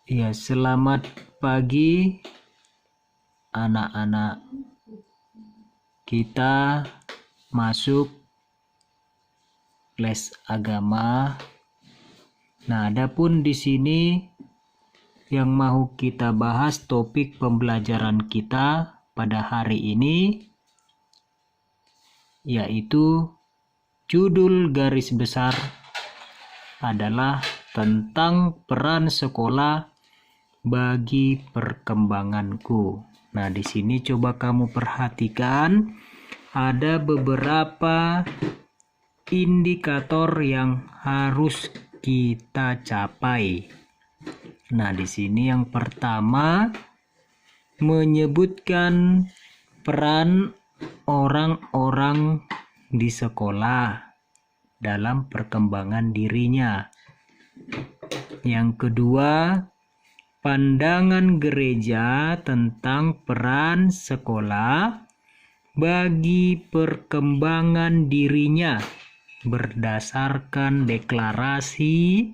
Ya, selamat pagi anak-anak. Kita masuk les agama. Nah, adapun di sini yang mau kita bahas topik pembelajaran kita pada hari ini yaitu judul garis besar adalah tentang peran sekolah bagi perkembanganku. Nah, di sini coba kamu perhatikan ada beberapa indikator yang harus kita capai. Nah, di sini yang pertama menyebutkan peran orang-orang di sekolah dalam perkembangan dirinya. Yang kedua, pandangan gereja tentang peran sekolah bagi perkembangan dirinya berdasarkan deklarasi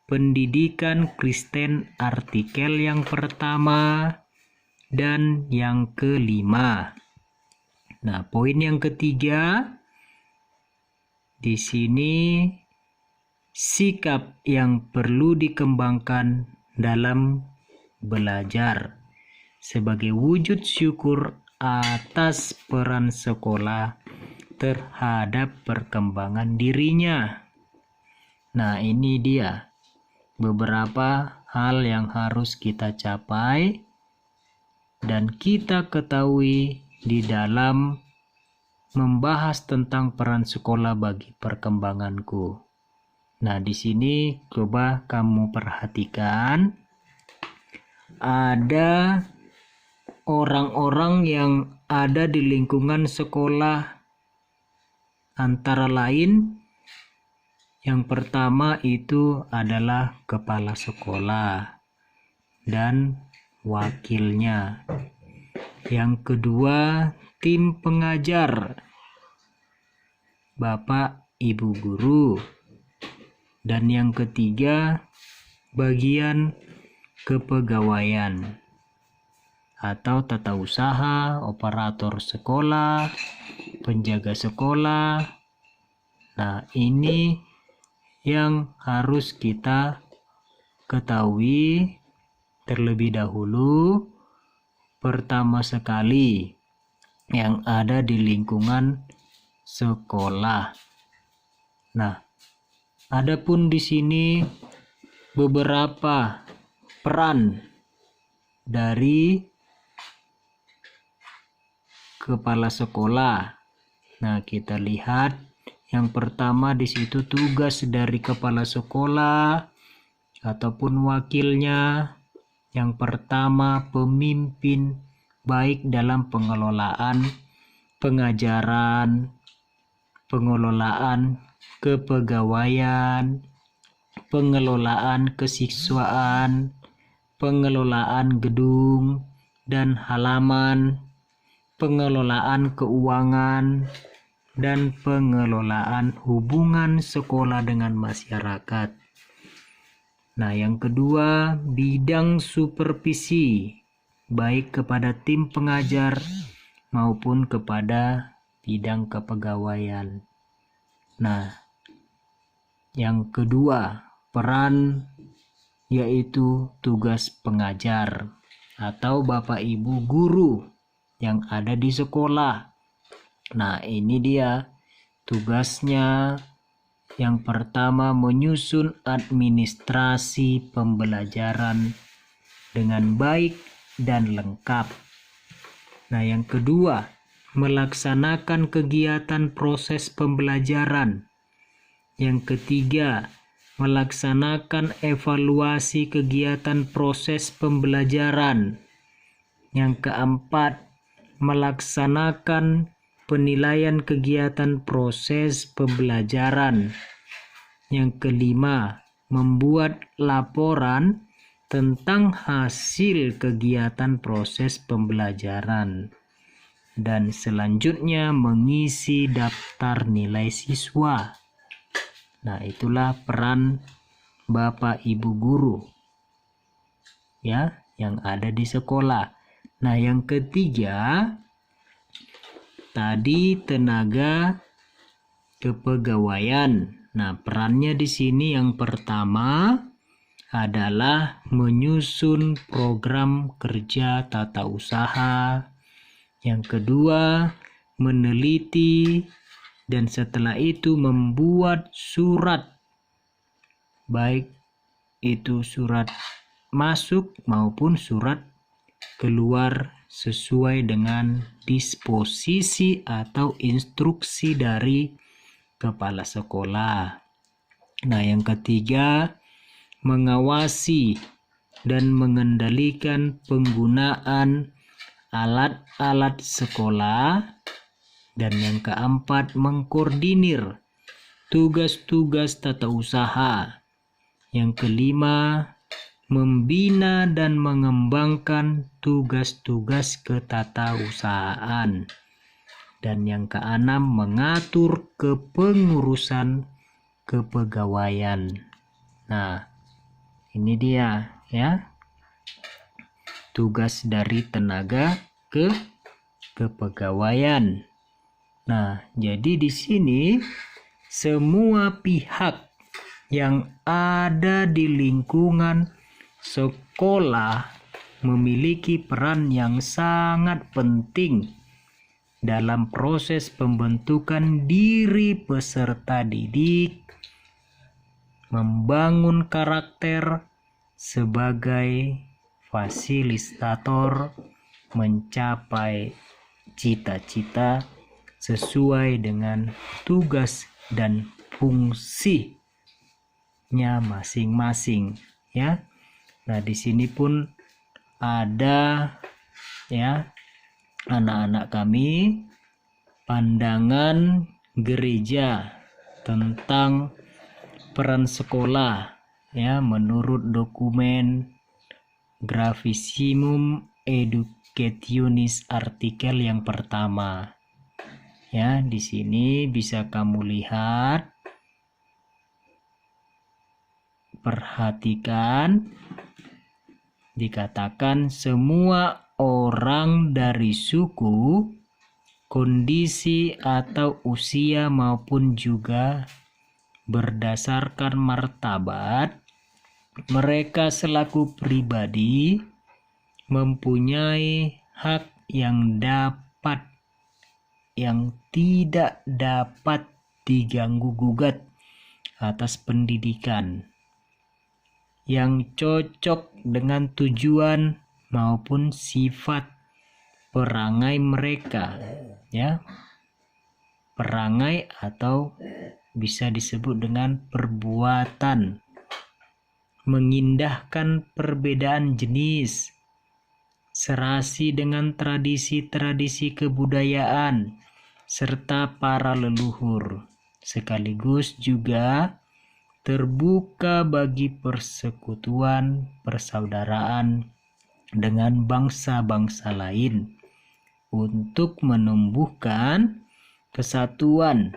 pendidikan Kristen artikel yang pertama dan yang kelima. Nah, poin yang ketiga di sini sikap yang perlu dikembangkan dalam belajar sebagai wujud syukur atas peran sekolah terhadap perkembangan dirinya. Nah, ini dia beberapa hal yang harus kita capai dan kita ketahui di dalam membahas tentang peran sekolah bagi perkembanganku. Nah, di sini coba kamu perhatikan ada orang-orang yang ada di lingkungan sekolah, antara lain yang pertama itu adalah kepala sekolah dan wakilnya. Yang kedua, tim pengajar, Bapak Ibu guru. Dan yang ketiga, bagian kepegawaian atau tata usaha, operator sekolah, penjaga sekolah. Nah, ini yang harus kita ketahui terlebih dahulu. Pertama sekali yang ada di lingkungan sekolah. Nah, adapun di sini beberapa peran dari kepala sekolah. Nah, kita lihat yang pertama di situ tugas dari kepala sekolah ataupun wakilnya. Yang pertama, pemimpin baik dalam pengelolaan pengajaran, pengelolaan kepegawaian, pengelolaan kesiswaan, pengelolaan gedung dan halaman, pengelolaan keuangan, dan pengelolaan hubungan sekolah dengan masyarakat. Nah, yang kedua, bidang supervisi baik kepada tim pengajar maupun kepada bidang kepegawaian. Nah, yang kedua, peran yaitu tugas pengajar atau Bapak Ibu guru yang ada di sekolah. Nah, ini dia tugasnya. Yang pertama, menyusun administrasi pembelajaran dengan baik dan lengkap. Nah, yang kedua, melaksanakan kegiatan proses pembelajaran. Yang ketiga, melaksanakan evaluasi kegiatan proses pembelajaran. Yang keempat, melaksanakan penilaian kegiatan proses pembelajaran. Yang kelima, membuat laporan tentang hasil kegiatan proses pembelajaran. Dan selanjutnya mengisi daftar nilai siswa. Nah, itulah peran Bapak Ibu guru. ya yang ada di sekolah. Nah, yang ketiga tadi tenaga kepegawaian. Nah, perannya di sini yang pertama adalah menyusun program kerja tata usaha. Yang kedua, meneliti, dan setelah itu membuat surat, baik itu surat masuk maupun surat keluar sesuai dengan disposisi atau instruksi dari kepala sekolah. Nah, yang ketiga, mengawasi dan mengendalikan penggunaan alat-alat sekolah. Dan yang keempat, mengkoordinir tugas-tugas tata usaha. Yang kelima, membina dan mengembangkan tugas-tugas ketatausahaan. Dan yang keenam, mengatur kepengurusan kepegawaian. Nah, ini dia ya tugas dari tenaga kepegawaian. Nah, jadi di sini semua pihak yang ada di lingkungan sekolah memiliki peran yang sangat penting dalam proses pembentukan diri peserta didik, membangun karakter sebagai fasilitator, mencapai cita-cita sesuai dengan tugas dan fungsinya masing-masing ya. Nah, di sini pun ada ya anak-anak kami pandangan gereja tentang peran sekolah ya menurut dokumen Gravissimum Educationis artikel yang pertama. Ya, di sini bisa kamu lihat, perhatikan, dikatakan semua orang dari suku, kondisi atau usia maupun juga berdasarkan martabat, mereka selaku pribadi mempunyai hak yang tidak dapat diganggu-gugat atas pendidikan yang cocok dengan tujuan maupun sifat perangai mereka ya. Perangai atau bisa disebut dengan perbuatan mengindahkan perbedaan jenis, serasi dengan tradisi-tradisi kebudayaan serta para leluhur, sekaligus juga terbuka bagi persekutuan persaudaraan dengan bangsa-bangsa lain untuk menumbuhkan kesatuan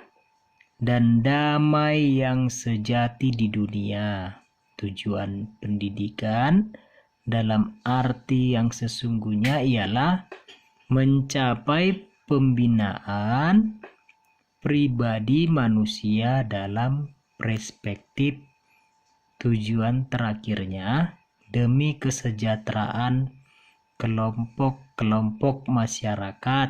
dan damai yang sejati di dunia. Tujuan pendidikan dalam arti yang sesungguhnya ialah mencapai pembinaan pribadi manusia dalam perspektif tujuan terakhirnya demi kesejahteraan kelompok-kelompok masyarakat,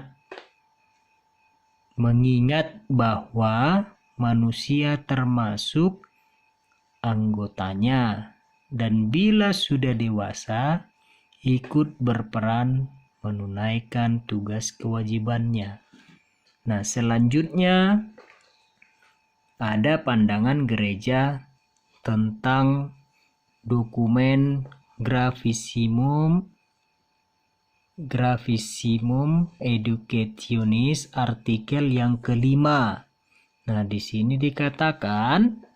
mengingat bahwa manusia termasuk anggotanya dan bila sudah dewasa ikut berperan menunaikan tugas kewajibannya. Nah, selanjutnya ada pandangan gereja tentang dokumen Gravissimum Educationis artikel yang kelima. Nah, di sini dikatakan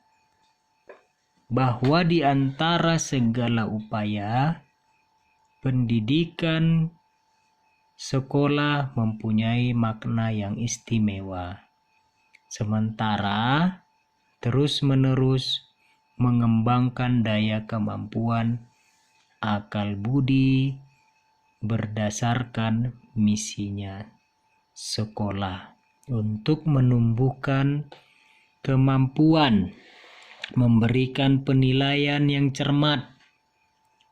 bahwa di antara segala upaya pendidikan sekolah mempunyai makna yang istimewa. Sementara terus-menerus mengembangkan daya kemampuan akal budi berdasarkan misinya sekolah untuk menumbuhkan kemampuan, memberikan penilaian yang cermat,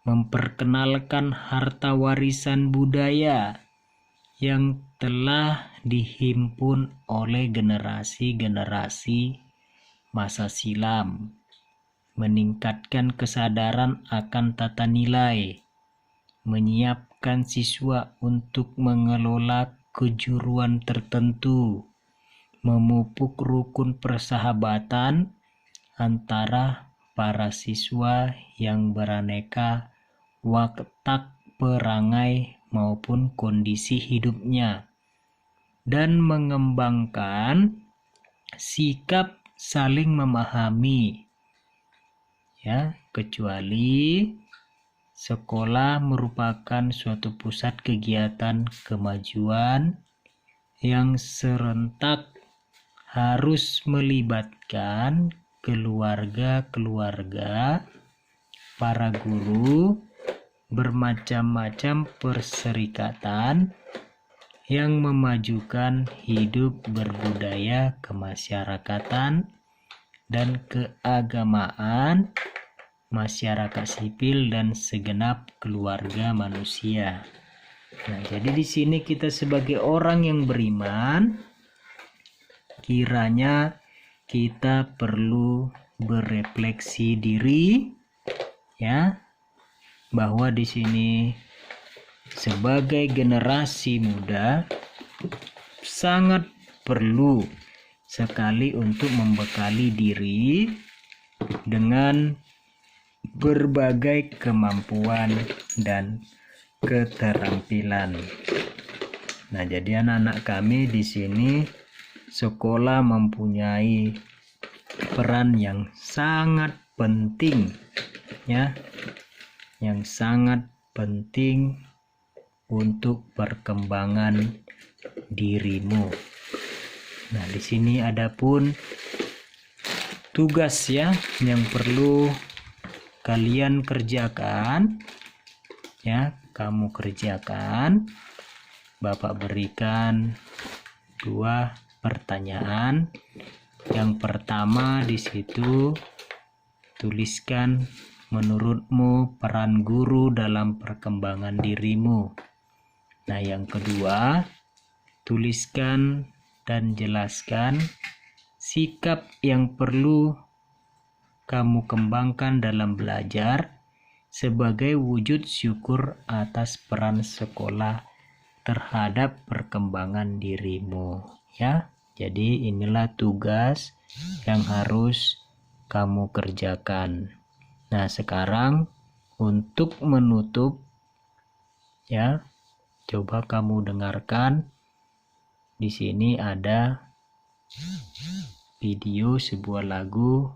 memperkenalkan harta warisan budaya yang telah dihimpun oleh generasi-generasi masa silam, meningkatkan kesadaran akan tata nilai, menyiapkan siswa untuk mengelola kejuruan tertentu, memupuk rukun persahabatan antara para siswa yang beraneka watak perangai maupun kondisi hidupnya, dan mengembangkan sikap saling memahami. Kecuali sekolah merupakan suatu pusat kegiatan kemajuan yang serentak harus melibatkan keluarga-keluarga, para guru, bermacam-macam perserikatan yang memajukan hidup berbudaya kemasyarakatan dan keagamaan, masyarakat sipil, dan segenap keluarga manusia. Nah, jadi di sini kita sebagai orang yang beriman, kiranya kita perlu berefleksi diri, bahwa di sini sebagai generasi muda sangat perlu sekali untuk membekali diri dengan berbagai kemampuan dan keterampilan. Nah, jadi anak-anak kami di sini, sekolah mempunyai peran yang sangat penting, yang sangat penting untuk perkembangan dirimu. Nah, di sini ada pun tugas yang perlu kalian kerjakan, kamu kerjakan. Bapak berikan 2 pertanyaan. Yang pertama di situ tuliskan menurutmu peran guru dalam perkembangan dirimu. Nah, yang kedua, tuliskan dan jelaskan sikap yang perlu kamu kembangkan dalam belajar sebagai wujud syukur atas peran sekolah terhadap perkembangan dirimu. Jadi inilah tugas yang harus kamu kerjakan. Nah, sekarang untuk menutup, coba kamu dengarkan. Di sini ada video sebuah lagu.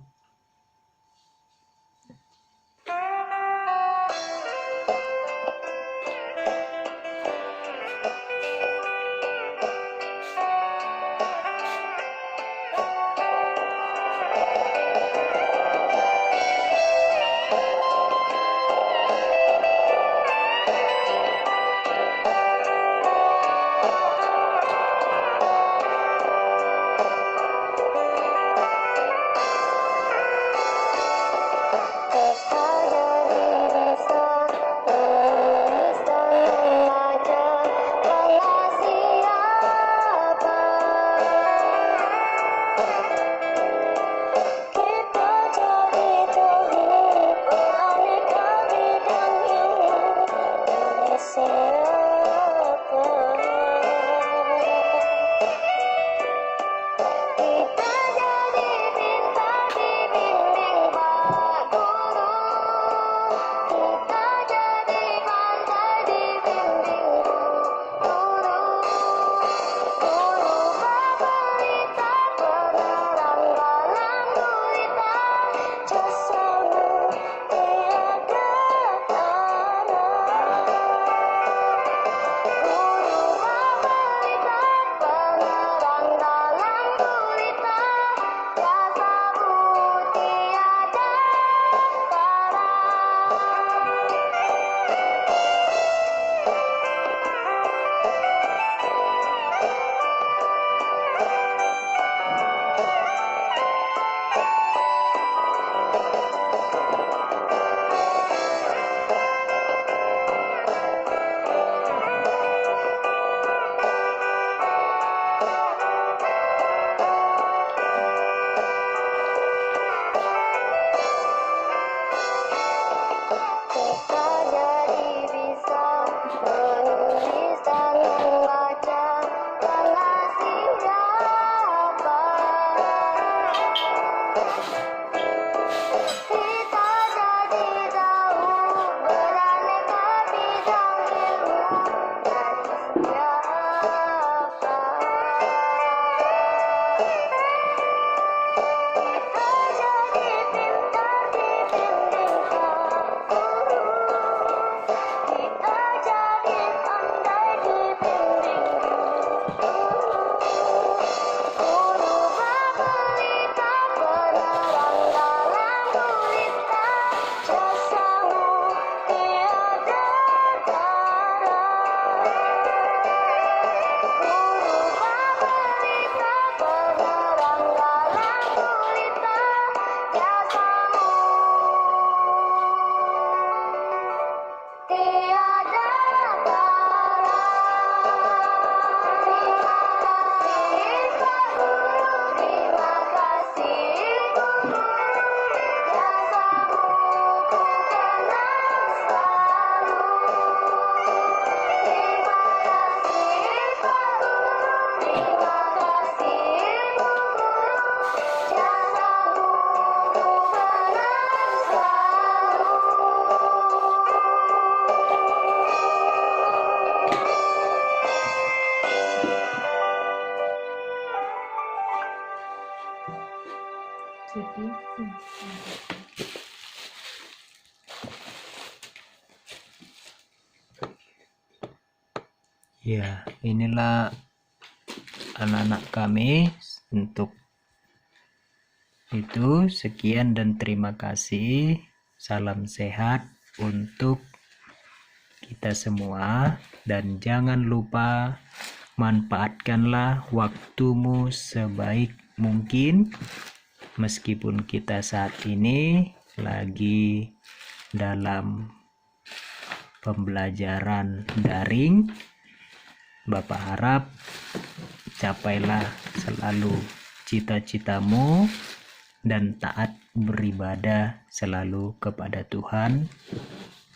Ya, inilah anak-anak kami untuk itu. Sekian dan terima kasih. Salam sehat untuk kita semua, dan jangan lupa manfaatkanlah waktumu sebaik mungkin. Meskipun kita saat ini lagi dalam pembelajaran daring, Bapak harap capailah selalu cita-citamu dan taat beribadah selalu kepada Tuhan,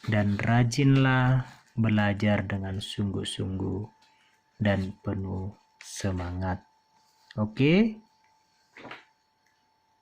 dan rajinlah belajar dengan sungguh-sungguh dan penuh semangat. Oke?